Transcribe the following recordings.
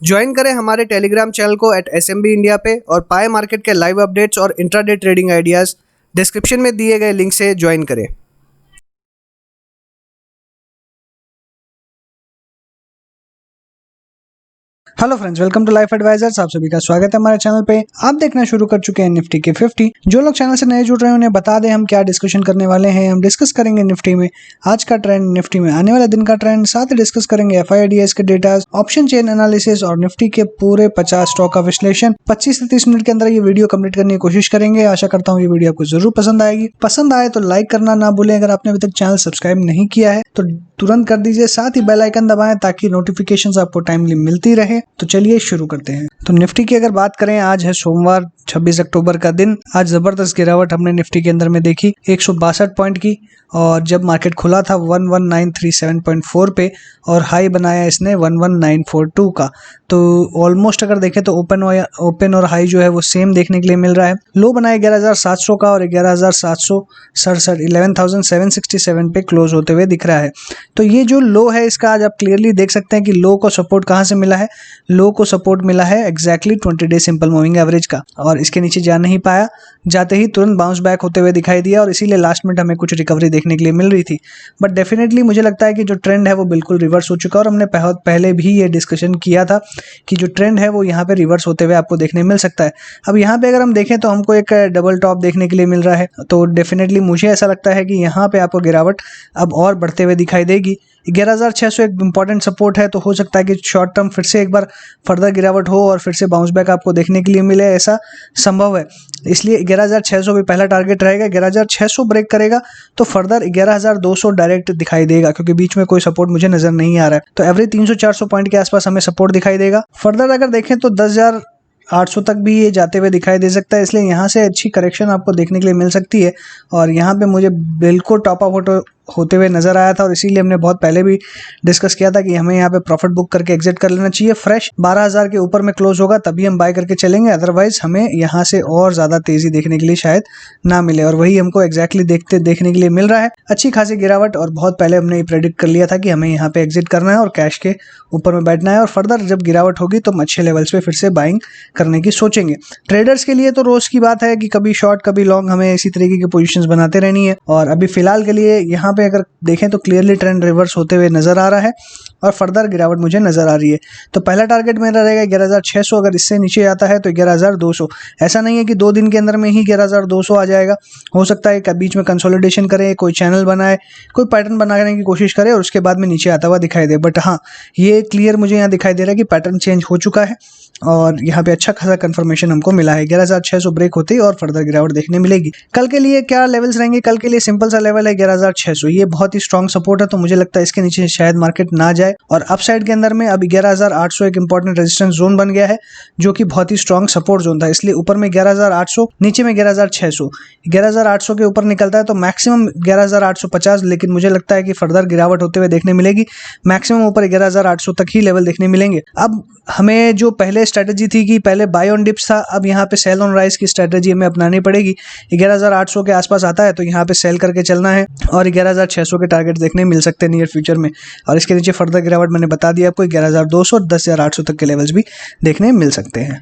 Join करें हमारे Telegram channel को @SMB इंडिया पे और पाए मार्केट के लाइव अपडेट्स और इंट्राडे ट्रेडिंग आइडियाज़ डिस्क्रिप्शन में दिए गए लिंक से ज्वाइन करें। Hello friends, welcome to Life Advisors. आप सभी का स्वागत है हमारे चैनल पे। आप देखना शुरू कर चुके हैं निफ्टी के 50। जो लोग चैनल से नए जुड़ रहे हैं उन्हें बता दें हम क्या डिस्कशन करने वाले हैं। हम डिस्कस करेंगे निफ्टी में आज का ट्रेंड, निफ्टी में आने वाले दिन का ट्रेंड, साथ ही डिस्कस करेंगे FIDS के डेटा, ऑप्शन चेन एनालिसिस और निफ्टी के पूरे 50 स्टॉक का विश्लेषण। 25 से 30 मिनट के अंदर ये वीडियो कंप्लीट करने की कोशिश करेंगे। आशा करता हूँ ये वीडियो आपको जरूर पसंद आएगी। पसंद आए तो लाइक करना ना भूलें। अगर आपने अभी तक चैनल सब्सक्राइब नहीं किया है तो तुरंत कर दीजिए, साथ ही बेल आइकन दबाएं ताकि नोटिफिकेशंस आपको टाइमली मिलती रहे। तो चलिए शुरू करते हैं। तो निफ्टी की अगर बात करें, आज है सोमवार 26 अक्टूबर का दिन। आज जबरदस्त गिरावट हमने निफ्टी के अंदर में देखी 162 पॉइंट की, और जब मार्केट खुला था 11937.4 पे और हाई बनाया इसने 11942 का। तो ऑलमोस्ट अगर देखें तो ओपन और हाई जो है वो सेम देखने के लिए मिल रहा है। लो बनाया 11700 का और 11767 11767 पे क्लोज होते हुए दिख रहा है। तो ये जो लो है इसका आज आप क्लियरली देख सकते हैं कि लो को सपोर्ट कहाँ से मिला है। लो को सपोर्ट मिला है exactly 20 day simple moving average का, और इसके नीचे जा नहीं पाया, जाते ही तुरंत बाउंस बैक होते हुए दिखाई दिया, और इसीलिए लास्ट मिनट हमें कुछ रिकवरी देखने के लिए मिल रही थी। बट डेफिनेटली मुझे लगता है कि जो ट्रेंड है वो बिल्कुल रिवर्स हो चुका है, और हमने पहले भी ये डिस्कशन किया था कि जो ट्रेंड है वो यहाँ पे रिवर्स होते हुए आपको देखने मिल सकता है। अब यहाँ पे अगर हम देखें तो हमको एक डबल टॉप देखने के लिए मिल रहा है, तो डेफिनेटली मुझे ऐसा लगता है कि यहाँ पे आपको गिरावट अब और बढ़ते हुए दिखाई देगी। 11600 एक इंपॉर्टेंट सपोर्ट है, तो हो सकता है कि शॉर्ट टर्म फिर से एक बार फर्दर गिरावट हो और फिर से बाउंस बैक आपको देखने के लिए मिले, ऐसा संभव है। इसलिए 11600 भी पहला टारगेट रहेगा। 11600 ब्रेक करेगा तो फर्दर 11200 डायरेक्ट दिखाई देगा, क्योंकि बीच में कोई सपोर्ट मुझे नजर नहीं आ रहा है। तो एवरेज 300-400 पॉइंट के आसपास हमें सपोर्ट दिखाई देगा। फर्दर अगर देखें तो 10800 तक भी ये जाते हुए दिखाई दे सकता है, इसलिए यहाँ से अच्छी करेक्शन आपको देखने के लिए मिल सकती है। और यहाँ पे मुझे बिल्कुल टॉप अप होते हुए नजर आया था, और इसीलिए हमने बहुत पहले भी डिस्कस किया था कि हमें यहाँ पे प्रॉफिट बुक करके एग्जिट कर लेना चाहिए। फ्रेश 12000 के ऊपर में क्लोज होगा तभी हम बाय करके चलेंगे, अदरवाइज हमें यहाँ से और ज्यादा तेजी देखने के लिए शायद ना मिले, और वही हमको एग्जैक्टली देखने के लिए मिल रहा है। अच्छी खासी गिरावट, और बहुत पहले हमने ये प्रेडिक्ट कर लिया था कि हमें यहाँ पे एग्जिट करना है और कैश के ऊपर में बैठना है, और फर्दर जब गिरावट होगी तो हम अच्छे लेवल्स पे फिर से बाइंग करने की सोचेंगे। ट्रेडर्स के लिए तो रोज की बात है कि कभी शॉर्ट कभी लॉन्ग हमें इसी तरीके की पोजीशंस बनाते रहनी है। और अभी फिलहाल के लिए यहाँ पे अगर देखें तो क्लियरली ट्रेंड रिवर्स होते हुए नजर आ रहा है, और फर्दर गिरावट मुझे नजर आ रही है। तो पहला टारगेट मेरा रहेगा 11600। अगर इससे नीचे आता है तो 11200। ऐसा नहीं है कि 2 दिन के अंदर में ही 11200 आ जाएगा, हो सकता है कि बीच में कंसोलिडेशन करे, कोई चैनल बनाए, कोई पैटर्न बनाने की कोशिश करे और उसके बाद में नीचे आता हुआ दिखाई दे। बट हाँ, ये क्लियर मुझे यहाँ दिखाई दे रहा है कि पैटर्न चेंज हो चुका है, और यहाँ पे अच्छा खासा कंफर्मेशन हमको मिला है। 11600 ब्रेक होते ही और फर्दर गिरावट देखने मिलेगी। कल के लिए क्या लेवल्स रहेंगे? कल के लिए सिंपल सा लेवल है 11600, ये बहुत ही स्ट्रॉन्ग सपोर्ट है, तो मुझे लगता है इसके नीचे शायद मार्केट ना जाए। और अपसाइड के अंदर में अब 11800 एक इंपॉर्टेंट रेजिस्टेंस जोन बन गया है, जो कि बहुत ही स्ट्रॉन्ग सपोर्ट जोन था, इसलिए ऊपर में 11800, नीचे में 11600। 11800 के ऊपर निकलता है तो मैक्सिमम 11850, लेकिन मुझे लगता है कि फर्दर गिरावट होते हुए देखने मिलेगी। मैक्सिमम ऊपर 11800 तक ही लेवल देखने मिलेंगे। अब हमें जो पहले स्ट्रेटेजी थी कि पहले बाय ऑन डिप्स था, अब यहाँ पे सेल ऑन राइज की स्ट्रेटेजी हमें अपनानी पड़ेगी। 11800 के आसपास आता है तो यहाँ पे सेल करके चलना है, और 11600 के टारगेट देखने मिल सकते हैं नियर फ्यूचर में। और इसके नीचे फर्दर गिरावट मैंने बता दिया आपको, 11200 और 10800 तक के लेवल्स भी देखने मिल सकते हैं।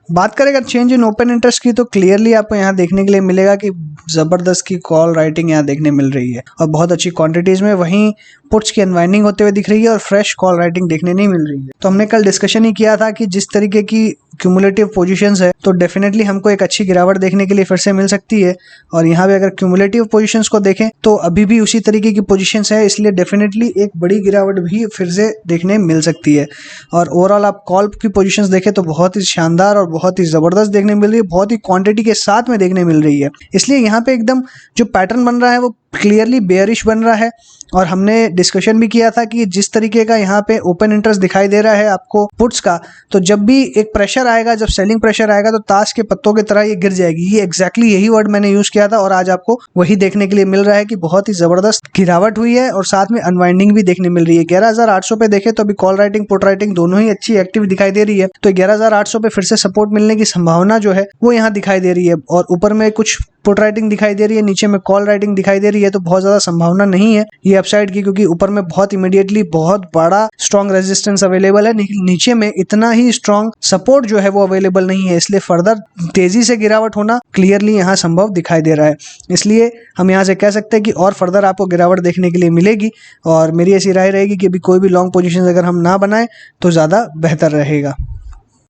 बात करें अगर चेंज इन ओपन इंटरेस्ट की, तो क्लियरली आपको यहाँ देखने के लिए मिलेगा कि जबरदस्त की कॉल राइटिंग यहाँ देखने मिल रही है, और बहुत अच्छी क्वांटिटीज में। वहीं पुट्स की अनवाइंडिंग होते हुए दिख रही है और फ्रेश कॉल राइटिंग देखने नहीं मिल रही है। तो हमने कल डिस्कशन ही किया था कि जिस तरीके की क्यूमुलेटिव पोजीशंस है तो डेफिनेटली हमको एक अच्छी गिरावट देखने के लिए फिर से मिल सकती है। और यहाँ पे अगर क्यूमुलेटिव पोजीशंस को देखें तो अभी भी उसी तरीके की पोजीशंस है, इसलिए डेफिनेटली एक बड़ी गिरावट भी फिर से देखने मिल सकती है। और ओवरऑल आप कॉल की पोजीशंस देखें तो बहुत ही शानदार और बहुत ही जबरदस्त देखने मिल रही है, बहुत ही क्वांटिटी के साथ में देखने मिल रही है। इसलिए यहाँ पे एकदम जो पैटर्न बन रहा है वो क्लियरली बेयरिश बन रहा है। और हमने डिस्कशन भी किया था कि जिस तरीके का यहाँ पे ओपन इंटरेस्ट दिखाई दे रहा है आपको पुट्स का, तो जब भी एक प्रेशर आएगा, जब सेलिंग प्रेशर आएगा तो ताश के पत्तों की तरह ये गिर जाएगी। ये एग्जैक्टली यही वर्ड मैंने यूज किया था, और आज आपको वही देखने के लिए मिल रहा है कि बहुत ही जबरदस्त गिरावट हुई है और साथ में अनवाइंडिंग भी देखने मिल रही है। 11800 पे देखे तो अभी कॉल राइटिंग पुट राइटिंग दोनों ही अच्छी एक्टिव दिखाई दे रही है, तो 11800 पे फिर से सपोर्ट मिलने की संभावना जो है वो यहाँ दिखाई दे रही है। और ऊपर में कुछ पुट राइटिंग दिखाई दे रही है, नीचे में कॉल राइटिंग दिखाई दे रही है। है तो बहुत ज़्यादा संभावना नहीं है ये अपसाइड की, क्योंकि ऊपर में बहुत इमीडिएटली बहुत बड़ा स्ट्रॉन्ग रेजिस्टेंस अवेलेबल है, नीचे में इतना ही स्ट्रॉन्ग सपोर्ट जो है वो अवेलेबल नहीं है। इसलिए फर्दर तेजी से गिरावट होना क्लियरली यहाँ संभव दिखाई दे रहा है। इसलिए हम यहाँ से कह सकते हैं कि और फर्दर आपको गिरावट देखने के लिए मिलेगी, और मेरी ऐसी राय रहेगी कि अभी कोई भी लॉन्ग पोजीशन अगर हम ना बनाएं तो ज़्यादा बेहतर रहेगा।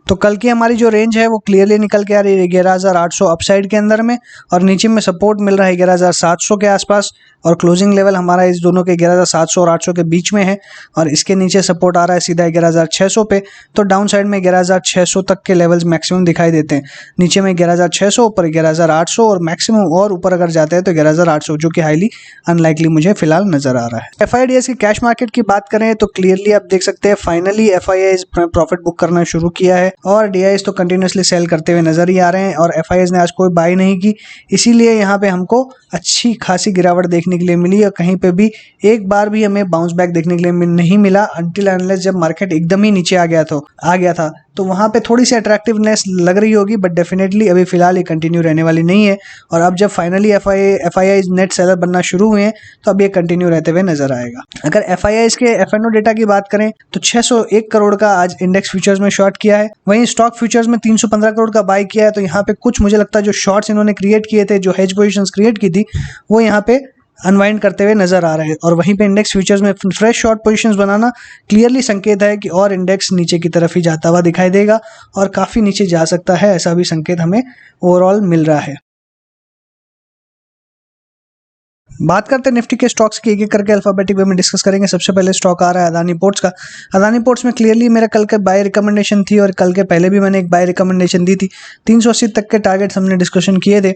तो कल की हमारी जो रेंज है वो क्लियरली निकल के आ रही है 11,800 अपसाइड के अंदर में, और नीचे में सपोर्ट मिल रहा है 11,700 के आसपास, और क्लोजिंग लेवल हमारा इस दोनों के 11,700 और 800 के बीच में है, और इसके नीचे सपोर्ट आ रहा है सीधा 11,600 पे। तो डाउन साइड में 11,600 तक के लेवल्स मैक्सिमम दिखाई देते हैं, नीचे में 11,600, ऊपर 11,800 और मैक्सिमम और ऊपर अगर जाते हैं तो 11,800, जो कि हाईली अनलाइकली मुझे फिलहाल नजर आ रहा है। FIDs की कैश मार्केट की बात करें तो क्लियरली आप देख सकते हैं फाइनली FIIs प्रॉफिट बुक करना शुरू किया है, और DIs तो कंटिन्यूसली सेल करते हुए नजर ही आ रहे हैं, और FIIs ने आज कोई बाय नहीं की, इसीलिए यहाँ पे हमको अच्छी खासी गिरावट देखने के लिए मिली, और कहीं पे भी एक बार भी हमें बाउंस बैक देखने के लिए नहीं मिला अनटिल अनलेस जब मार्केट एकदम ही नीचे आ गया था तो वहां पे थोड़ी सी अट्रैक्टिवनेस लग रही होगी, बट डेफिनेटली अभी फिलहाल ये कंटिन्यू रहने वाली नहीं है। और अब जब फाइनली FIIs नेट सेलर बनना शुरू हुए हैं तो अब ये कंटिन्यू रहते हुए नजर आएगा। अगर FIIs के FNO डेटा की बात करें तो 601 करोड़ का आज इंडेक्स फ्यूचर्स में शॉर्ट किया है, वहीं स्टॉक फ्यूचर्स में 315 करोड़ का बाय किया है। तो यहाँ पे कुछ मुझे लगता है जो शॉर्ट्स इन्होंने क्रिएट किए थे, जो हेज पोजिशंस क्रिएट की थी, वो यहाँ पे अनवाइंड करते हुए नजर आ रहे हैं, और वहीं पे इंडेक्स फ्यूचर्स में फ्रेश शॉर्ट पोजीशंस बनाना क्लियरली संकेत है कि और इंडेक्स नीचे की तरफ ही जाता हुआ दिखाई देगा, और काफी नीचे जा सकता है, ऐसा भी संकेत हमें ओवरऑल मिल रहा है। बात करते हैं निफ्टी के स्टॉक्स की, एक एक करके अल्फाबेटिक वे में डिस्कस करेंगे। सबसे पहले स्टॉक आ रहा है अदानी पोर्ट्स का। अदानी पोर्ट्स में क्लियरली मेरा कल के बाय रिकमेंडेशन थी, और कल के पहले भी मैंने एक बाय रिकमेंडेशन दी थी। 380 तक के टारगेट्स हमने डिस्कशन किए थे।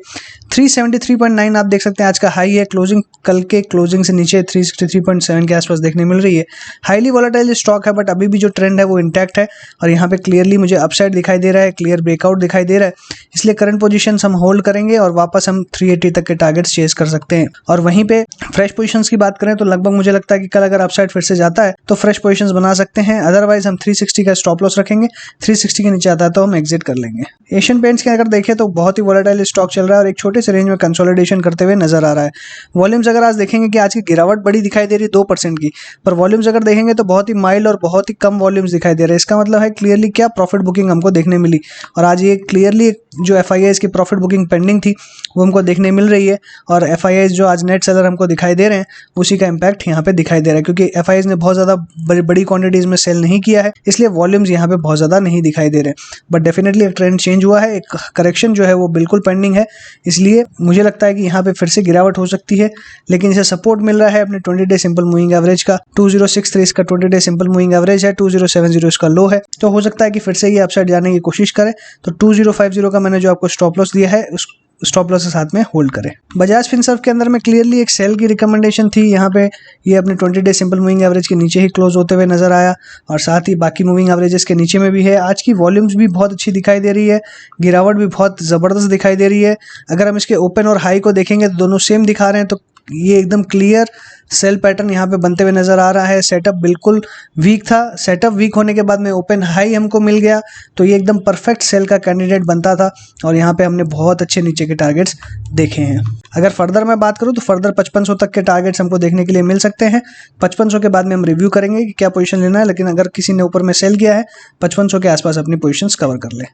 373.9 आप देख सकते हैं आज का हाई है, क्लोजिंग कल के क्लोजिंग से नीचे 363.7 के आसपास देखने मिल रही है। हाईली वॉलेटाइल स्टॉक है, बट अभी भी जो ट्रेंड है वो इंटैक्ट है, और यहाँ पे क्लियरली मुझे अपसाइड दिखाई दे रहा है, क्लियर ब्रेकआउट दिखाई दे रहा है, इसलिए करंट पोजीशन हम होल्ड करेंगे और वापस हम 380 तक के टारगेट्स चेस कर सकते हैं। और वहीं पे फ्रेश पोजीशंस की बात करें तो लगभग मुझे लगता है कि कल अगर अपसाइड फिर से जाता है तो फ्रेश पोजीशंस बना सकते हैं, अदरवाइज हम 360 का स्टॉप लॉस रखेंगे, 360 के नीचे आता है तो हम एग्जिट कर लेंगे। एशियन पेंट्स के अगर देखें तो बहुत ही वोलेटाइल स्टॉक चल रहा है और एक छोटे से रेंज में कंसोलिडेशन करते हुए नजर आ रहा है। वॉल्यूम्स अगर आज देखेंगे कि आज की गिरावट बड़ी दिखाई दे रही है 2% की, पर वॉल्यूम्स अगर देखेंगे तो बहुत ही माइल्ड और बहुत ही कम वॉल्यूम्स दिखाई दे रहे हैं। इसका मतलब है क्लियरली क्या प्रॉफिट बुकिंग हमको देखने मिली, और आज ये क्लियरली जो FIIs की प्रॉफिट बुकिंग पेंडिंग थी वो हमको देखने मिल रही है, और FIIs जो आज नेट सेलर हमको दिखाई दे रहे हैं उसी का इम्पैक्ट यहाँ पे दिखाई दे रहा है, क्योंकि FIIs ने बहुत ज़्यादा बड़ी क्वांटिटीज़ में सेल नहीं किया है, इसलिए वॉल्यूम्स यहाँ पे बहुत ज़्यादा नहीं दिखाई दे रहे। बट डेफिनेटली एक ट्रेंड चेंज हुआ है, एक करेक्शन जो है वो बिल्कुल पेंडिंग है, इसलिए मुझे लगता है कि यहाँ पे फिर से गिरावट हो सकती है, लेकिन इसे सपोर्ट मिल रहा है अपने 20 डे सिंपल मूविंग एवरेज का। 2063 इसका 20 डे सिंपल मूविंग एवरेज है, 2070 इसका लो है, तो हो सकता है कि फिर से ये अपसाइड जाने की कोशिश करे। तो 2050 का मैंने जो आपको स्टॉप लॉस दिया है उस स्टॉप लॉस के साथ में होल्ड करें। बजाज फिनसर्व के अंदर में क्लियरली एक सेल की रिकमेंडेशन थी, यहाँ पे ये अपने 20 डे सिंपल मूविंग एवरेज के नीचे ही क्लोज होते हुए नजर आया, और साथ ही बाकी मूविंग एवरेजेस के नीचे में भी है। आज की वॉल्यूम्स भी बहुत अच्छी दिखाई दे रही है, गिरावट भी बहुत ज़बरदस्त दिखाई दे रही है। अगर हम इसके ओपन और हाई को देखेंगे तो दोनों सेम दिखा रहे हैं, तो ये एकदम क्लियर सेल पैटर्न यहाँ पे बनते हुए नजर आ रहा है। सेटअप बिल्कुल वीक था, सेटअप वीक होने के बाद में ओपन हाई हमको मिल गया, तो ये एकदम परफेक्ट सेल का कैंडिडेट बनता था, और यहाँ पे हमने बहुत अच्छे नीचे के टारगेट्स देखे हैं। अगर फर्दर मैं बात करूँ तो फर्दर 5500 तक के टारगेट्स हमको देखने के लिए मिल सकते हैं। 5500 के बाद में हम रिव्यू करेंगे कि क्या पोजीशन लेना है, लेकिन अगर किसी ने ऊपर में सेल किया है 5500 के आसपास अपनी पोजीशंस कवर कर ले।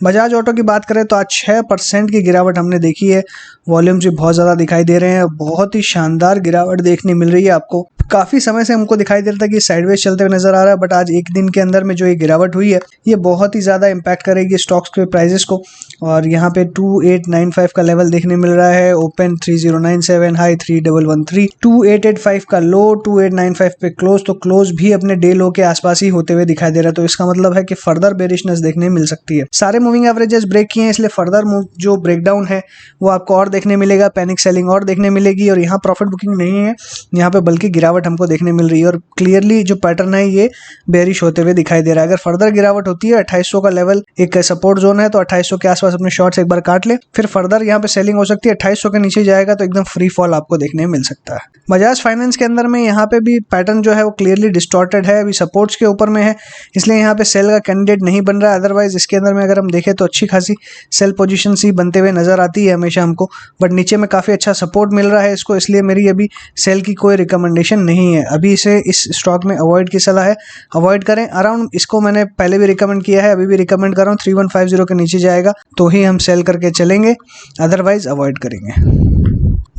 बजाज ऑटो की बात करें तो आज 6% की गिरावट हमने देखी है, वॉल्यूम्स भी बहुत ज़्यादा दिखाई दे रहे हैं, बहुत ही शानदार गिरावट देखने मिल रही है आपको। काफ़ी समय से हमको दिखाई दे रहा था कि साइडवेज चलते हुए नजर आ रहा है, बट आज एक दिन के अंदर में जो ये गिरावट हुई है ये बहुत ही ज़्यादा इम्पैक्ट करेगी स्टॉक्स के प्राइजेस को, और यहाँ पे 2895 का लेवल देखने मिल रहा है, ओपन 3097, हाई 3113, 2885 का लो, 2895 पे क्लोज, तो क्लोज भी अपने डे लो के आसपास ही होते हुए दिखाई दे रहा है। तो इसका मतलब है कि फर्दर बेरिशनेस देखने मिल सकती है। सारे मूविंग एवरेजेस ब्रेक किए हैं, इसलिए फर्दर जो ब्रेकडाउन है वो आपको और देखने मिलेगा, पैनिक सेलिंग और देखने मिलेगी, और यहाँ प्रॉफिट बुकिंग नहीं है, यहाँ पे बल्कि गिरावट गिरावट हमको देखने मिल रही है और क्लियरली जो पैटर्न है ये बेरिश होते हुए दिखाई दे रहा है। अगर फर्दर गिरावट होती है 2800 का लेवल एक सपोर्ट जोन है, तो 2800 के आसपास अपने शॉर्ट्स एक बार काट ले, फिर फर्दर यहाँ पे सेलिंग हो सकती है। 2800 के नीचे जाएगा तो एकदम फ्री फॉल आपको देखने मिल सकता है। बजाज फाइनेंस के अंदर में यहाँ पे भी पैटर्न जो है वो क्लियरली डिस्टॉर्टेड है, अभी सपोर्ट्स के ऊपर में है, इसलिए यहाँ पे सेल का कैंडिडेट नहीं बन रहा है। अदरवाइज इसके अंदर में अगर हम देखें तो अच्छी खासी सेल पोजीशन ही बनते हुए नजर आती है हमेशा हमको, बट नीचे में काफी अच्छा सपोर्ट मिल रहा है इसको, इसलिए मेरी अभी सेल की कोई रिकमेंडेशन नहीं है। अभी इसे इस स्टॉक में अवॉइड की सलाह है, अवॉइड करें। अराउंड इसको मैंने पहले भी रिकमेंड किया है, अभी भी रिकमेंड कर रहा हूँ, 3150 के नीचे जाएगा तो ही हम सेल करके चलेंगे, अदरवाइज अवॉइड करेंगे।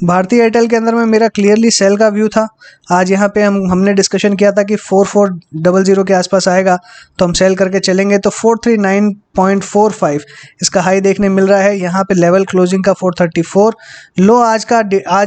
भारतीय एयरटेल के अंदर में मेरा क्लियरली सेल का व्यू था। आज यहाँ पे हमने डिस्कशन किया था कि 4400 के आसपास आएगा तो हम सेल करके चलेंगे, तो 439.45 इसका हाई देखने मिल रहा है। यहाँ पे लेवल क्लोजिंग का 434, लो आज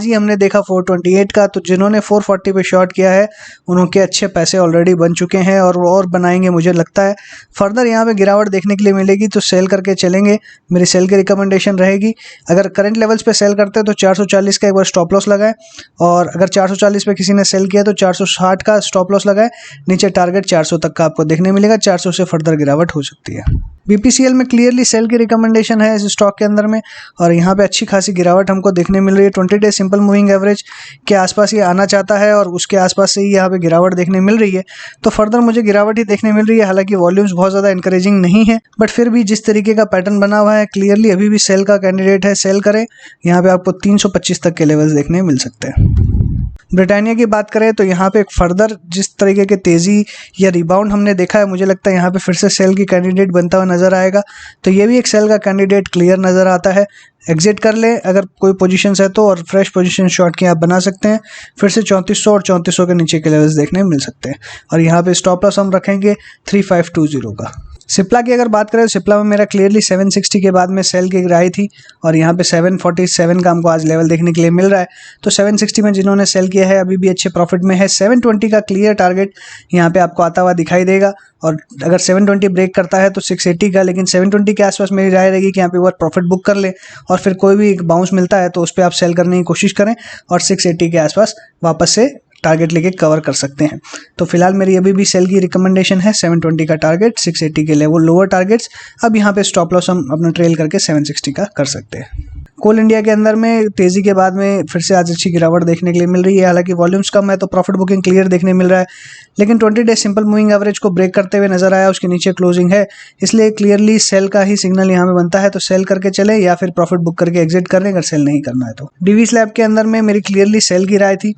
ही हमने देखा 428 का, तो जिन्होंने 440 पे शॉर्ट किया है उनके अच्छे पैसे ऑलरेडी बन चुके हैं और बनाएंगे मुझे लगता है। फर्दर यहाँ पे गिरावट देखने के लिए मिलेगी तो सेल करके चलेंगे, मेरी सेल की रिकमेंडेशन रहेगी। अगर करंट लेवल्स पे सेल करते हैं तो 440 का एक बार स्टॉप लॉस लगाएं, और अगर 440 पे किसी ने सेल किया तो 460 का स्टॉप लॉस लगाएं। नीचे टारगेट 400 तक का आपको देखने मिलेगा, 400 से फर्दर गिरावट हो सकती है। बीपीसीएल में क्लियरली सेल की रिकमेंडेशन है इस स्टॉक के अंदर में, और यहाँ पे अच्छी खासी गिरावट हमको देखने मिल रही है। 20 डे सिंपल मूविंग एवरेज के आसपास ये आना चाहता है और उसके आसपास से ही यहाँ पे गिरावट देखने मिल रही है, तो फर्दर मुझे गिरावट ही देखने मिल रही है। हालांकि वॉल्यूम्स बहुत ज़्यादा इंकरेजिंग नहीं है, बट फिर भी जिस तरीके का पैटर्न बना हुआ है क्लियरली अभी भी सेल का कैंडिडेट है, सेल करें। यहाँ पे आपको 325 तक के लेवल्स देखने मिल सकते हैं। ब्रिटानिया की बात करें तो यहाँ पे एक फर्दर जिस तरीके के तेज़ी या रिबाउंड हमने देखा है, मुझे लगता है यहाँ पे फिर से सेल की कैंडिडेट बनता हुआ नज़र आएगा, तो ये भी एक सेल का कैंडिडेट क्लियर नज़र आता है। एग्जिट कर ले अगर कोई पोजीशंस है तो, और फ्रेश पोजीशन शॉर्ट की आप बना सकते हैं। फिर से 3400 और 3400 के नीचे के लेवल्स देखने मिल सकते हैं, और यहाँ पे स्टॉप लॉस हम रखेंगे 3520 का। सिप्ला की अगर बात करें तो सिप्ला में मेरा क्लियरली 760 के बाद में सेल की गिराई थी, और यहाँ पे 747 का हमको आज लेवल देखने के लिए मिल रहा है, तो 760 में जिन्होंने सेल किया है अभी भी अच्छे प्रॉफिट में है। 720 का क्लियर टारगेट यहाँ पे आपको आता हुआ दिखाई देगा, और अगर 720 ब्रेक करता है तो 680 का, लेकिन 720 के आसपास मेरी राय रहेगी कि यहाँ पे वो प्रॉफिट बुक कर ले, और फिर कोई भी एक बाउंस मिलता है तो उस पर आप सेल करने की कोशिश करें, और 680 के आसपास वापस से टारगेट लेके कवर कर सकते हैं। तो फिलहाल मेरी अभी भी सेल की रिकमेंडेशन है 720 का टारगेट, 680 के लेवल लोअर टारगेट्स। अब यहाँ पे स्टॉप लॉस हम अपना ट्रेल करके 760 का कर सकते हैं। कोल इंडिया के अंदर में तेज़ी के बाद में फिर से आज अच्छी गिरावट देखने के लिए मिल रही है। हालांकि वॉल्यूम्स कम है तो प्रॉफिट बुकिंग क्लियर देखने मिल रहा है, लेकिन 20 डे सिंपल मूविंग एवरेज को ब्रेक करते हुए नजर आया, उसके नीचे क्लोजिंग है, इसलिए क्लियरली सेल का ही सिग्नल यहाँ पे बनता है, तो सेल करके चले या फिर प्रॉफिट बुक करके एग्जिट कर लें अगर सेल नहीं करना है तो। डीवी स्लैब के अंदर में मेरी क्लियरली सेल की राय थी,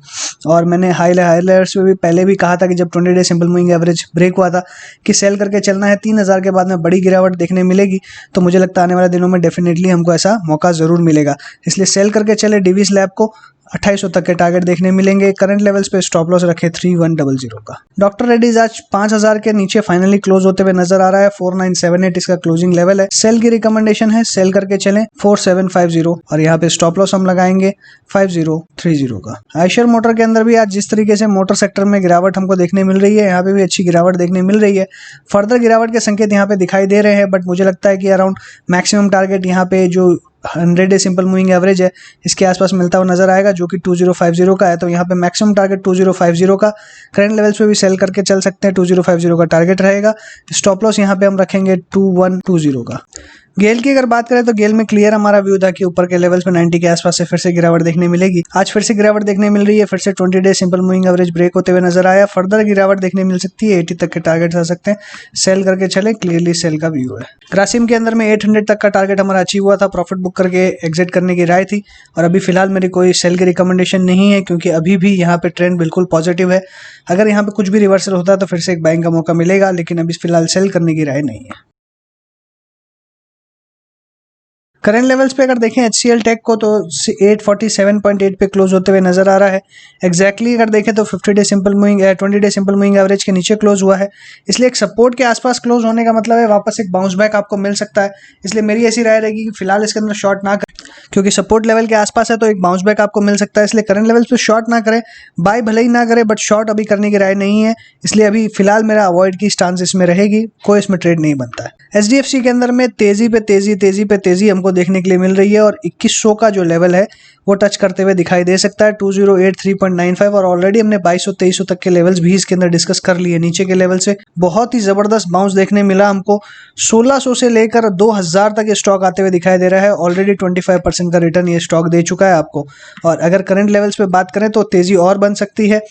और मैंने हाईलाइट्स में भी पहले भी कहा था कि जब 20 day simple moving average break हुआ था कि सेल करके चलना है। 3000 के बाद में बड़ी गिरावट देखने मिलेगी, तो मुझे लगता है आने वाले दिनों में डेफिनेटली हमको ऐसा मौका जरूर मिलेगा, इसलिए सेल करके चले। डीवी स्लैब को 2800 तक के टारगेट देखने मिलेंगे। करंट लेवल्स पे स्टॉप लॉस रखे 3100 का। डॉक्टर रेड्डीज आज 5000 के नीचे फाइनली क्लोज होते हुए नजर आ रहा है, 4978 इसका क्लोजिंग लेवल है। सेल की रिकमेंडेशन है, सेल करके चलें 4750, और यहाँ पे स्टॉप लॉस हम लगाएंगे 5030 का। आयशर मोटर के अंदर भी आज जिस तरीके से मोटर सेक्टर में गिरावट हमको देखने मिल रही है, यहाँ पे भी अच्छी गिरावट देखने मिल रही है। फर्दर गिरावट के संकेत यहाँ पे दिखाई दे रहे हैं, बट मुझे लगता है कि अराउंड मैक्सिमम टारगेट यहाँ पे जो 100 डे सिंपल मूविंग एवरेज है इसके आसपास मिलता हुआ नजर आएगा, जो कि 2050 का है, तो यहाँ पे मैक्सिमम टारगेट 2050 का। करंट लेवल्स पे भी सेल करके चल सकते हैं, 2050 का टारगेट रहेगा। स्टॉप लॉस यहाँ पे हम रखेंगे 2120 का। गेल की अगर बात करें तो गेल में क्लियर हमारा व्यू था कि ऊपर के लेवल्स पे 90 के आसपास से फिर से गिरावट देखने मिलेगी। आज फिर से गिरावट देखने मिल रही है, फिर से 20 day simple moving average break होते हुए नजर आया। फर्दर गिरावट देखने मिल सकती है, 80 तक के टारगेट आ सकते हैं, सेल करके चले, क्लियरली सेल का व्यू है। ग्रासिम के अंदर में 800 तक का टारगेट हमारा अचीव हुआ था, प्रॉफिट बुक करके एग्जिट करने की राय थी, और अभी फिलहाल मेरी कोई सेल की रिकमेंडेशन नहीं है, क्योंकि अभी भी यहाँ पे ट्रेंड बिल्कुल पॉजिटिव है। अगर यहाँ पे कुछ भी रिवर्सल होता है तो फिर से एक बाइंग का मौका मिलेगा, लेकिन अभी फिलहाल सेल करने की राय नहीं है। करंट लेवल्स पे अगर देखें HCL टेक को तो 847.8 पे क्लोज होते हुए नजर आ रहा है। एग्जैक्टली अगर देखें तो 20 डे सिंपल मूविंग एवरेज के नीचे क्लोज हुआ है, इसलिए एक सपोर्ट के आसपास क्लोज होने का मतलब है वापस एक बाउंस बैक आपको मिल सकता है। इसलिए मेरी ऐसी राय रहेगी कि फिलहाल इसके अंदर शॉर्ट ना करें, क्योंकि सपोर्ट लेवल के आसपास है तो एक बाउंस बैक आपको मिल सकता है। इसलिए करंट लेवल्स पे शॉर्ट ना करें, बाय भले ही ना करें, बट शॉर्ट अभी करने की राय नहीं है, इसलिए अभी फिलहाल मेरा अवॉइड की स्टांस इसमें रहेगी, कोई इसमें ट्रेड नहीं बनता है। HDFC के अंदर में तेजी पे तेजी हमको देखने के लिए मिल रही है और 2100 का जो लेवल है वो टच करते हुए दिखाई दे सकता है 2083.95 और ऑलरेडी हमने 2200-2300 तक के लेवल्स भी इसके अंदर डिस्कस कर लिए। नीचे के लेवल से बहुत ही जबरदस्त बाउंस देखने मिला हमको। 1600 से लेकर 2000 तक ये स्टॉक आते हुए दिखाई दे रहा है। ऑलरेडी 25% का रिटर्न ये स्टॉक दे चुका है आपको। और अगर करंट लेवल्स पे बात करें तो तेजी और बन सकती है।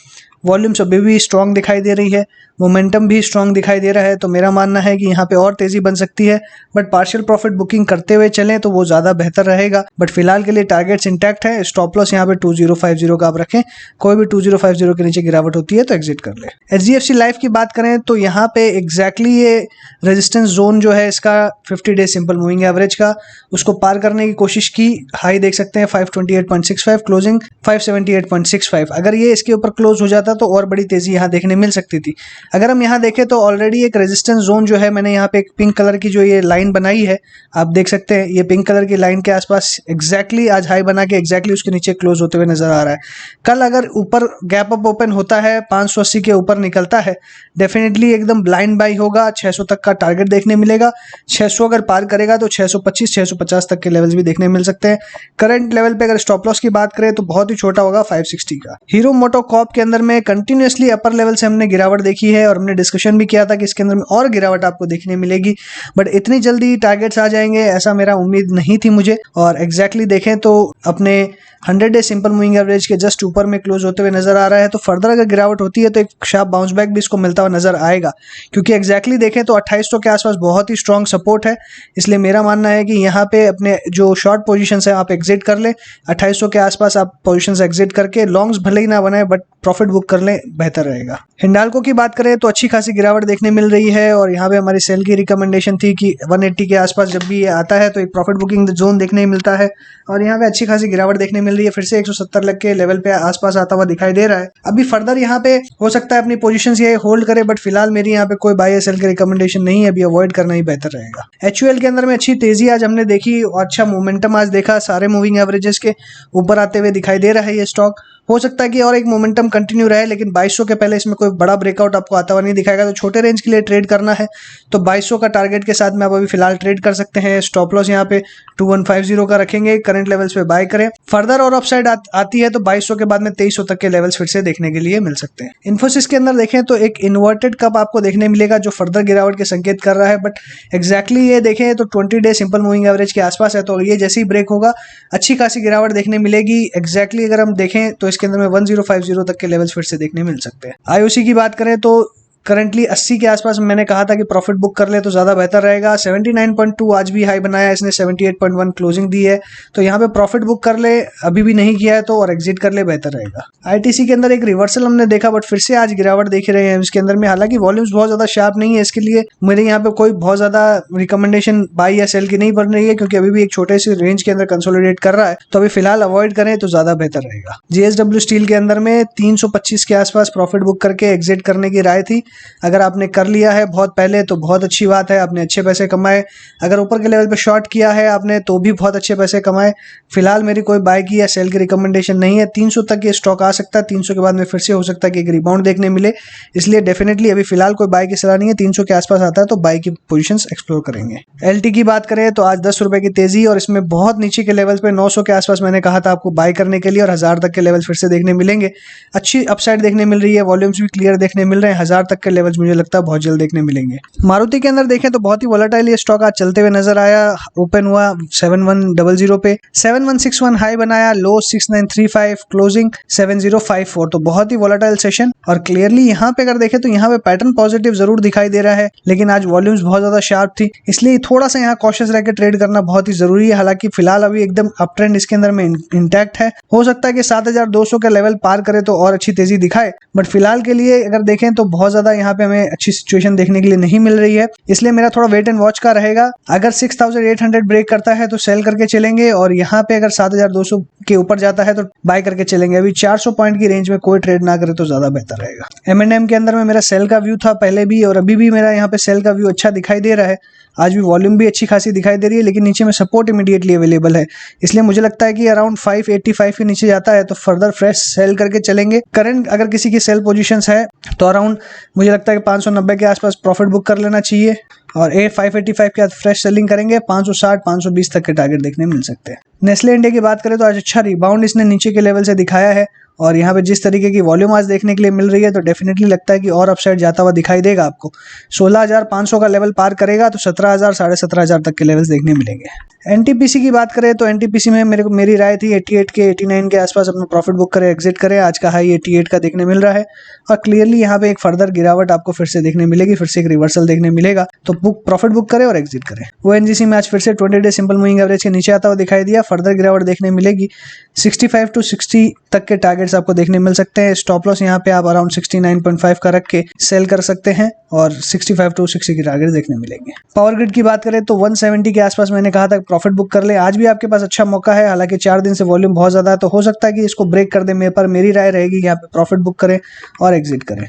वॉल्यूम्स अभी भी स्ट्रॉन्ग दिखाई दे रही है, मोमेंटम भी स्ट्रॉन्ग दिखाई दे रहा है, तो मेरा मानना है कि यहाँ पे और तेजी बन सकती है। बट पार्शियल प्रॉफिट बुकिंग करते हुए चलें तो वो ज़्यादा बेहतर रहेगा। बट फिलहाल के लिए टारगेट्स इंटैक्ट है। स्टॉप लॉस यहाँ पे 2050 का आप रखें। कोई भी 2050 के नीचे गिरावट होती है तो एग्जिट कर ले। HDFC लाइफ की बात करें तो यहाँ पे एग्जैक्टली ये रेजिस्टेंस जोन जो है इसका 50 डे सिंपल मूविंग एवरेज का, उसको पार करने की कोशिश की। हाई देख सकते हैं 528.65, क्लोजिंग 578.65। अगर ये इसके ऊपर क्लोज हो जाता तो और बड़ी तेजी यहाँ देखने मिल सकती थी। अगर हम यहाँ देखें तो ऑलरेडी एक रेजिस्टेंस जोन जो है, मैंने यहाँ पे एक पिंक कलर की जो ये लाइन बनाई है, आप देख सकते हैं ये पिंक कलर की लाइन के आसपास एग्जैक्टली आज हाई बना के एग्जैक्टली उसके नीचे क्लोज होते हुए नजर आ रहा है। कल अगर ऊपर गैप अप ओपन होता है 580 के ऊपर निकलता है, डेफिनेटली एकदम ब्लाइंड बाई होगा। 600 तक का टारगेट देखने मिलेगा। 600 अगर पार करेगा तो 625-650 तक के लेवल्स भी देखने मिल सकते हैं। करंट लेवल पे अगर स्टॉप लॉस की बात करें तो बहुत ही छोटा होगा 560 का। हीरो मोटोकॉर्प के अंदर में कंटिन्यूअसली अपर लेवल से हमने गिरावट देखी है और हमने डिस्कशन भी किया था कि इसके अंदर में और गिरावट आपको देखने मिलेगी। बट इतनी जल्दी टारगेट्स आ जाएंगे ऐसा मेरा उम्मीद नहीं थी मुझे। और एग्जैक्टली देखें तो अपने 100 डे सिंपल मूविंग एवरेज के जस्ट ऊपर में क्लोज होते हुए नजर आ रहा है। तो फर्दर अगर गिरावट होती है तो एक शार्प बाउंस बैक भी इसको मिलता हुआ नजर आएगा, क्योंकि एग्जैक्टली देखें तो 2800 के आसपास बहुत ही स्ट्रॉन्ग सपोर्ट है। इसलिए मेरा मानना है कि यहाँ पे अपने जो शॉर्ट पोजीशंस है आप एग्जिट कर लें। 2800 के आसपास आप पोजीशंस एग्जिट करके लॉन्ग्स भले ही ना बनाए बट प्रॉफिट बुक कर लें, बेहतर रहेगा। हिंडाल्को की बात करें तो अच्छी खासी गिरावट देखने मिल रही है और यहाँ पे हमारी सेल की रिकमेंडेशन थी कि 180 के आसपास जब भी ये आता है तो एक प्रॉफिट बुकिंग जोन देखने मिलता है और यहाँ पे अच्छी खासी गिरावट देखने मिल रही है। फिर से 170 लग के लेवल पे आसपास आता हुआ दिखाई दे रहा है। अभी फर्दर यहाँ पे हो सकता है अपनी पोजीशंस ये होल्ड करे, बट फिलहाल मेरी यहाँ पे कोई बाय या सेल की रिकमेंडेशन नहीं है, अभी अवॉइड करना ही बेहतर रहेगा। HUL के अंदर में अच्छी तेजी आज हमने देखी और अच्छा मोमेंटम आज देखा, सारे मूविंग एवरेजेस के ऊपर आते हुए दिखाई दे रहा है ये स्टॉक। हो सकता है कि और एक मोमेंटम कंटिन्यू रहे, लेकिन 2200 के पहले इसमें कोई बड़ा ब्रेकआउट आपको आता हुआ नहीं दिखाएगा। तो छोटे रेंज के लिए ट्रेड करना है तो 2200 का टारगेट के साथ में आप अभी फिलहाल ट्रेड कर सकते हैं। स्टॉप लॉस यहाँ पे 2150 का रखेंगे, करंट लेवल्स पे बाय करें। फर्दर और अपसाइड आती है तो 2200 के बाद में 2300 तक के लेवल्स फिर से देखने के लिए मिल सकते हैं। इन्फोसिस के अंदर देखें तो एक इन्वर्टेड कप आपको देखने मिलेगा जो फर्दर गिरावट के संकेत कर रहा है, बट एग्जैक्टली ये देखें तो 20 डे सिंपल मूविंग एवरेज के आसपास है। तो ये जैसे ही ब्रेक होगा अच्छी खासी गिरावट देखने मिलेगी। एग्जैक्टली अगर हम देखें तो इसके अंदर में 1050 तक के लेवल्स फिर से देखने मिल सकते हैं। IOC की बात करें तो करंटली 80 के आसपास मैंने कहा था कि प्रॉफिट बुक कर ले तो ज़्यादा बेहतर रहेगा। 79.2 आज भी हाई बनाया, इसने 78.1 क्लोजिंग दी है, तो यहाँ पे प्रॉफिट बुक कर ले, अभी भी नहीं किया है तो और एग्जिट कर ले, बेहतर रहेगा। ITC के अंदर एक रिवर्सल हमने देखा बट फिर से आज गिरावट देख रहे हैं इसके अंदर में। हालांकि वॉल्यूम्स बहुत ज़्यादा शार्प नहीं है, इसके लिए मेरे यहाँ पे कोई बहुत ज़्यादा रिकमेंडेशन बाई या सेल की नहीं बन रही है, क्योंकि अभी भी एक छोटे से रेंज के अंदर कंसोलिडेट कर रहा है, तो अभी फिलहाल अवॉइड करें तो ज़्यादा बेहतर रहेगा। JSW स्टील के अंदर में 325 के आसपास प्रॉफिट बुक करके एग्जिट करने की राय थी। अगर आपने कर लिया है बहुत पहले तो बहुत अच्छी बात है, आपने अच्छे पैसे कमाए। अगर ऊपर के लेवल पे शॉर्ट किया है आपने तो भी बहुत अच्छे पैसे कमाए। फिलहाल मेरी कोई बाय की या सेल की रिकमेंडेशन नहीं है। 300 तक ये स्टॉक आ सकता है, 300 के बाद में फिर से हो सकता है कि एक रिबाउंड देखने मिले, इसलिए डेफिनेटली अभी फिलहाल कोई बाय की सलाह नहीं है। 300 के आसपास आता है तो बाय की पोजीशंस एक्सप्लोर करेंगे। LT की बात करें तो आज 10 रुपए की तेजी और इसमें बहुत नीचे के लेवल्स पे 900 के आसपास मैंने कहा था आपको बाय करने के लिए, और 1000 तक के लेवल्स फिर से देखने मिलेंगे। अच्छी अपसाइड देखने मिल रही है, वॉल्यूम्स भी क्लियर देखने मिल रहे हैं। 1000 तक के लेवल्स मुझे लगता है बहुत जल्द देखने मिलेंगे। मारुति के अंदर देखें तो बहुत ही वोलेटाइल ये स्टॉक आज चलते हुए नजर आया। ओपन हुआ 7100 पे, 7161 हाई बनाया, लो 6935, क्लोजिंग 7054, तो बहुत ही वोलेटाइल सेशन। और क्लियरली यहाँ पे अगर देखें तो यहाँ पे पैटर्न पॉजिटिव जरूर दिखाई दे रहा है, लेकिन आज वॉल्यूम्स बहुत ज्यादा शार्प थी, इसलिए थोड़ा सा यहाँ कॉशियस रह के ट्रेड करना बहुत ही जरूरी है। हालांकि फिलहाल अभी एकदम अप ट्रेंड इसके अंदर में इंटैक्ट है। हो सकता है कि 7200 का लेवल पार करे तो और अच्छी तेजी दिखाए, बट फिलहाल के लिए अगर देखें तो बहुत ज्यादा यहाँ पे हमें अच्छी सिचुएशन देखने के लिए नहीं मिल रही है, इसलिए मेरा थोड़ा वेट एंड वॉच का रहेगा। अगर 6800 ब्रेक करता है तो सेल करके चलेंगे, और यहाँ पे अगर 7200 के ऊपर जाता है तो बाय करके चलेंगे। अभी 400 पॉइंट की रेंज में कोई ट्रेड ना करे तो ज्यादा बेहतर रहेगा। M&M के अंदर में मेरा सेल का व्यू था पहले भी और अभी भी मेरा यहाँ पे सेल का व्यू अच्छा दिखाई दे रहा है। आज भी वॉल्यूम भी अच्छी खासी दिखाई दे रही है, लेकिन नीचे में सपोर्ट इमीडिएटली अवेलेबल है, इसलिए मुझे लगता है कि अराउंड 585 के नीचे जाता है तो फर्दर फ्रेश सेल करके चलेंगे। करंट अगर किसी की सेल पोजीशंस है तो अराउंड मुझे लगता है कि 590 के आसपास प्रॉफिट बुक कर लेना चाहिए। और 585 के बाद फ्रेश सेलिंग करेंगे, 560 520 तक के टारगेट देखने मिल सकते हैं। नेस्ले इंडिया की बात करें तो आज अच्छा रिबाउंड इसने नीचे के लेवल से दिखाया है और यहाँ पे जिस तरीके की वॉल्यूम आज देखने के लिए मिल रही है तो डेफिनेटली लगता है कि और अपसाइड जाता हुआ दिखाई देगा आपको। 16,500 का लेवल पार करेगा तो 17,000 17,500 तक के लेवल्स देखने मिलेंगे। एनटीपीसी की बात करें तो एनटीपीसी में मेरी राय थी 88 के 89 के आसपास अपना प्रॉफिट बुक करे, एग्जिट करे। आज का हाई 88 का देखने मिल रहा है और क्लियरली यहाँ पे एक फर्दर गिरावट आपको फिर से देखने मिलेगी, फिर से एक रिवर्सल देखने मिलेगा, तो प्रॉफिट बुक करे और एग्जिट करे। ओएनजीसी में आज फिर से 20 डे सिंपल मूविंग एवरेज के नीचे आता हुआ दिखाई दिया, फर्दर गिरावट देखने मिलेगी। 65 to 60 तक के टारगेट्स आपको देखने मिल सकते हैं। स्टॉप लॉस यहाँ पे आप अराउंड 69.5 का रख के सेल कर सकते हैं और 65 to 60 की टारगेट देखने मिलेंगे। पावर ग्रिड की बात करें तो 170 के आसपास मैंने कहा था प्रॉफिट बुक कर ले, आज भी आपके पास अच्छा मौका है। हालांकि 4 दिन से वॉल्यूम बहुत ज्यादा है तो हो सकता है कि इसको ब्रेक कर दे, मेरी राय रहेगी यहाँ पे प्रॉफिट बुक करें और एग्जिट करें।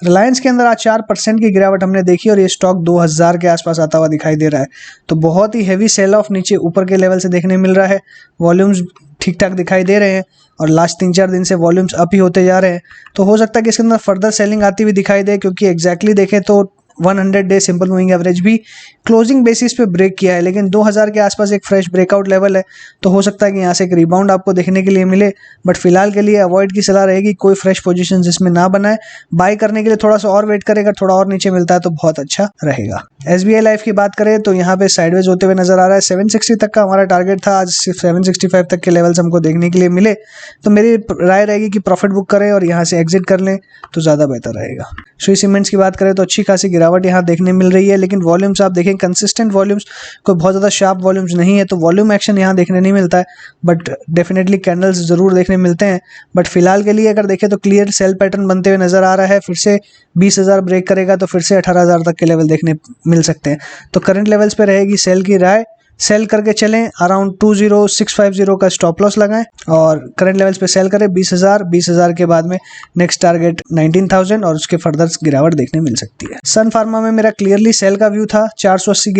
रिलायंस के अंदर आज 4% की गिरावट हमने देखी और ये स्टॉक 2000 के आसपास आता हुआ दिखाई दे रहा है, तो बहुत ही हेवी सेल ऑफ नीचे ऊपर के लेवल से देखने मिल रहा है। वॉल्यूम्स ठीक ठाक दिखाई दे रहे हैं और लास्ट 3-4 दिन से वॉल्यूम्स अप ही होते जा रहे हैं, तो हो सकता है कि इसके अंदर फर्दर सेलिंग आती हुई दिखाई दे, क्योंकि एग्जैक्टली देखें तो 100 डे सिंपल मूविंग एवरेज भी क्लोजिंग बेसिस पे ब्रेक किया है, लेकिन 2000 के आसपास एक फ्रेश ब्रेकआउट लेवल है, तो हो सकता है कि यहाँ से एक रिबाउंड आपको देखने के लिए मिले। बट फिलहाल के लिए अवॉइड की सलाह रहेगी, कोई फ्रेश पोजीशन इसमें ना बनाए। बाय करने के लिए थोड़ा सा और वेट करेगा, थोड़ा और नीचे मिलता है तो बहुत अच्छा रहेगा। एसबीआई लाइफ की बात करें तो यहाँ पे साइडवेज होते हुए नजर आ रहा है। 760 तक का हमारा टारगेट था, आज सिर्फ 765 तक के लेवल्स हमको देखने के लिए मिले, तो मेरी राय रहेगी कि प्रॉफिट बुक करें और यहाँ से एग्जिट कर लें तो ज़्यादा बेहतर रहेगा। श्री सीमेंट्स की बात करें तो अच्छी खासी गिरावट यहाँ देखने मिल रही है, लेकिन वॉल्यूम्स आप देखें कंसिस्टेंट वॉल्यूम्स, कोई बहुत ज़्यादा शार्प वॉल्यूम्स नहीं है, तो वॉल्यूम एक्शन यहाँ देखने नहीं मिलता है, बट डेफिनेटली कैंडल्स ज़रूर देखने मिलते हैं। बट फिलहाल के लिए अगर देखें तो क्लियर सेल पैटर्न बनते हुए नजर आ रहा है। फिर से 20,000 ब्रेक करेगा तो फिर से 18,000 तक के लेवल देखने मिल सकते हैं, तो करंट लेवल्स पे रहेगी सेल की राय। सेल करके चलें, अराउंड 20650 का स्टॉप लॉस लगाएं और करंट लेवल्स पे सेल करें 20,000 के बाद में नेक्स्ट टारगेट 19,000 और उसके फर्दर गिरावट देखने मिल सकती है। सन फार्मा में मेरा क्लियरली सेल का व्यू था, 480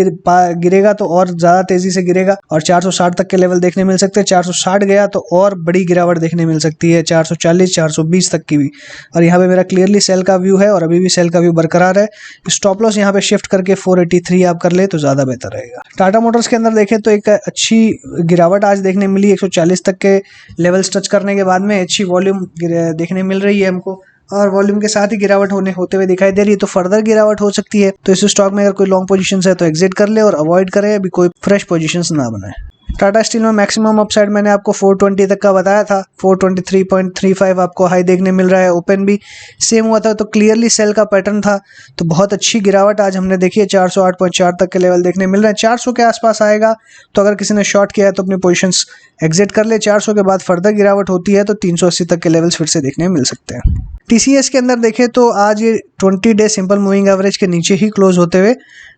गिरेगा तो और ज़्यादा तेजी से गिरेगा और 460 तक के लेवल देखने मिल सकते हैं। 460 गया तो और बड़ी गिरावट देखने मिल सकती है, 440 420 तक की भी, और यहाँ पे मेरा क्लियरली सेल का व्यू है और अभी भी सेल का व्यू बरकरार है। स्टॉप लॉस यहाँ पे शिफ्ट करके 483 आप कर ले तो ज़्यादा बेहतर रहेगा। टाटा मोटर्स के अंदर देखें तो एक अच्छी गिरावट आज देखने मिली, 140 तक के लेवल्स टच करने के बाद में अच्छी वॉल्यूम देखने मिल रही है हमको और वॉल्यूम के साथ ही गिरावट होते हुए दिखाई दे रही है, तो फर्दर गिरावट हो सकती है। तो इस स्टॉक में अगर कोई लॉन्ग पोजीशन है तो एग्जिट कर ले और अवॉइड करे, अभी कोई फ्रेश पोजीशंस ना बनाए। टाटा स्टील में मैक्सिमम अपसाइड मैंने आपको 420 तक का बताया था, 423.35 आपको हाई देखने मिल रहा है। ओपन भी सेम हुआ था, तो क्लियरली सेल का पैटर्न था, तो बहुत अच्छी गिरावट आज हमने देखी है। 408.4 तक के लेवल देखने मिल रहे हैं। 400 के आसपास आएगा तो अगर किसी ने शॉर्ट किया है तो अपनी पोजीशंस एग्जिट कर ले। 400 के बाद फर्दर गिरावट होती है तो 380 तक के लेवल्स फिर से देखने मिल सकते हैं। टीसीएस के अंदर देखें तो आज ये 20 डे सिंपल मूविंग एवरेज के नीचे ही क्लोज होते हुए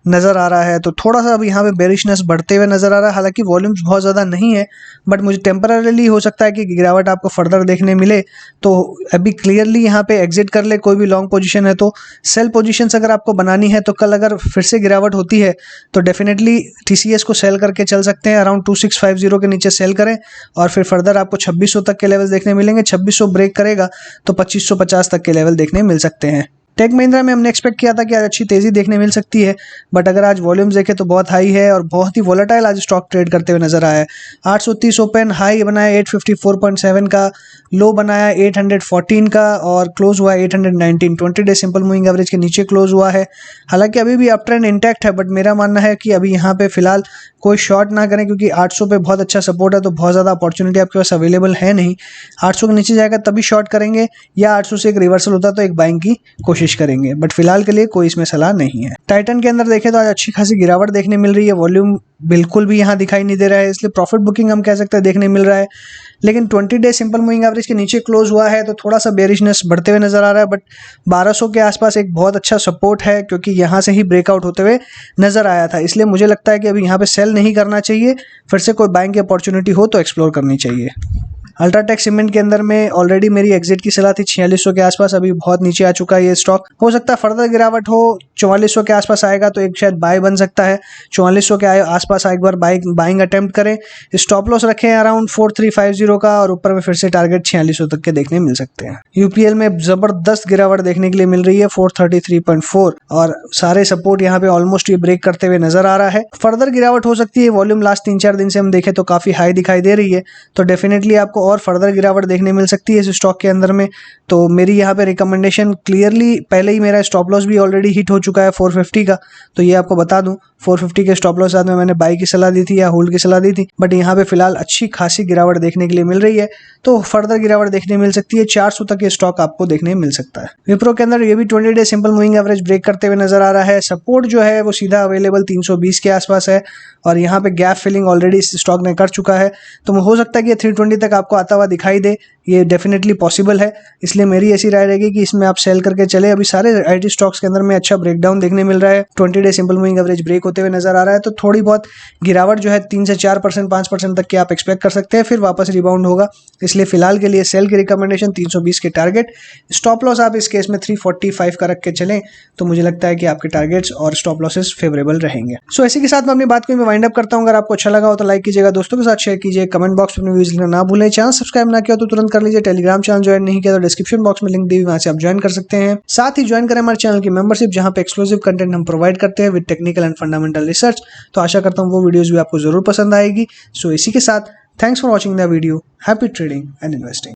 नजर आ रहा है, तो थोड़ा सा अब यहाँ पे बेरिशनेस बढ़ते हुए नजर आ रहा है। हालांकि वॉल्यूम्स बहुत ज़्यादा नहीं है, बट मुझे टेम्पररीली हो सकता है कि गिरावट आपको फर्दर देखने मिले, तो अभी क्लियरली यहाँ पे एग्जिट कर ले। कोई भी लॉन्ग पोजीशन है तो सेल पोजीशंस अगर आपको बनानी है तो कल अगर फिर से गिरावट होती है तो डेफिनेटली टीसीएस को सेल करके चल सकते हैं। अराउंड 2650 के नीचे सेल करें और फिर फर्दर आपको 2600 तक के लेवल देखने मिलेंगे। 2600 ब्रेक करेगा तो 2550 तक के लेवल देखने मिल सकते हैं। टेक महिंद्रा में हमने एक्सपेक्ट किया था कि आज अच्छी तेजी देखने मिल सकती है, बट अगर आज वॉल्यूम्स देखें तो बहुत हाई है और बहुत ही वोलेटाइल आज स्टॉक ट्रेड करते हुए नजर आया है। 830 ओपन, हाई बनाया 854.7 का, लो बनाया 814 का और क्लोज हुआ 819। 20 डे सिंपल मूविंग एवरेज के नीचे क्लोज हुआ है। हालांकि अभी भी अप ट्रेंड इंटैक्ट है, बट मेरा मानना है कि अभी यहाँ पे फिलहाल कोई शॉर्ट ना करें, क्योंकि 800 पे बहुत अच्छा सपोर्ट है, तो बहुत ज़्यादा अपॉर्चुनिटी आपके पास अवेलेबल है नहीं। 800 के नीचे जाएगा तभी शॉर्ट करेंगे, या 800 से एक रिवर्सल होता तो एक बाइंग की कोशिश करेंगे, बट फिलहाल के लिए कोई इसमें सलाह नहीं है। टाइटन के अंदर देखें तो आज अच्छी खासी गिरावट देखने मिल रही है, वॉल्यूम बिल्कुल भी यहाँ दिखाई नहीं दे रहा है, इसलिए प्रॉफिट बुकिंग हम कह सकते हैं देखने मिल रहा है। लेकिन 20 डे सिंपल मूविंग एवरेज के नीचे क्लोज हुआ है तो थोड़ा सा बेरिशनेस बढ़ते हुए नजर आ रहा है, बट 1200 के आसपास एक बहुत अच्छा सपोर्ट है, क्योंकि यहाँ से ही ब्रेकआउट होते हुए नजर आया था। इसलिए मुझे लगता है कि अभी यहाँ पे सेल नहीं करना चाहिए, फिर से कोई बाइंग की अपॉर्चुनिटी हो तो एक्सप्लोर करनी चाहिए। अल्ट्राटेक सीमेंट के अंदर में ऑलरेडी मेरी एग्जिट की सलाह थी 4600 के आसपास, अभी बहुत नीचे आ चुका है ये स्टॉक। हो सकता है फर्दर गिरावट हो, 4400 के आसपास आएगा तो एक शायद बाय बन सकता है। 4400 के आसपास एक बार बाइंग अटेम्प्ट करें। स्टॉप लॉस रखें अराउंड 4350 का, और ऊपर में फिर से टारगेट 4600 तक के देखने मिल सकते हैं। यूपीएल में जबरदस्त गिरावट देखने के लिए मिल रही है 433.4, और सारे सपोर्ट यहाँ पे ऑलमोस्ट ये ब्रेक करते हुए नजर आ रहा है। फर्दर गिरावट हो सकती है, वॉल्यूम लास्ट 3-4 दिन से हम देखें तो काफी हाई दिखाई दे रही है, तो डेफिनेटली आपको और फर्दर गिरावट देखने मिल सकती है इस स्टॉक के अंदर में। तो मेरी यहाँ पे रिकमेंडेशन क्लियरली, पहले ही मेरा स्टॉप लॉस भी ऑलरेडी हिट हो चुका है 450 का, तो ये आपको बता दूं 450 के स्टॉप लॉस साथ में मैंने बाई की सलाह दी थी या होल्ड की सलाह दी थी, बट यहाँ पे फिलहाल अच्छी खासी गिरावट देखने के लिए मिल रही है, तो फर्दर गिरावट देखने मिल सकती है। 400 तक ये स्टॉक आपको देखने मिल सकता है। विप्रो के अंदर ये भी 20 day simple moving average break करते हुए नजर आ रहा है। सपोर्ट जो है वो सीधा अवेलेबल 320 के आसपास है, और यहाँ पे गैप फिलिंग ऑलरेडी इस स्टॉक ने कर चुका है, तो हो सकता है कि 320 तक आपको आता हुआ दिखाई दे, ये डेफिनेटली पॉसिबल है। इसलिए मेरी ऐसी राय रहेगी कि इसमें आप सेल करके चले। अभी सारे आईटी स्टॉक्स के अंदर में अच्छा ब्रेकडाउन देखने मिल रहा है, 20 day simple moving average break होते हुए नजर आ रहा है, तो थोड़ी बहुत गिरावट जो है 3 से 4%, 5% तक की आप एक्सपेक्ट कर सकते हैं, फिर वापस रिबाउंड होगा। इसलिए फिलहाल के लिए सेल की रिकमेंडेशन 320 के टारगेट, स्टॉप लॉस आप इस केस में 345 का रख के चलें, तो मुझे लगता है कि आपके टारगेट्स और स्टॉप लॉसेस फेवरेबल रहेंगे। सो इसी के साथ मैं अपनी बात को वाइंड अप करता हूं। अगर आपको अच्छा लगा हो तो लाइक कीजिएगा, दोस्तों के साथ शेयर कीजिए, कमेंट बॉक्स में अपने व्यूज लिखना ना भूलें। चैनल सब्सक्राइब ना किया तो तुरंत कर लीजिए। टेलीग्राम चैनल ज्वाइन नहीं किया तो डिस्क्रिप्शन बॉक्स में लिंक दी हुई, वहां से आप ज्वाइन कर सकते हैं। साथ ही ज्वाइन करें हमारे चैनल की मेंबरशिप, जहां पे एक्सक्लूसिव कंटेंट हम प्रोवाइड करते हैं with technical and fundamental research. तो आशा करता हूं वो वीडियोस भी आपको जरूर पसंद आएगी। सो इसी के साथ thanks for watching the video. Happy trading and investing.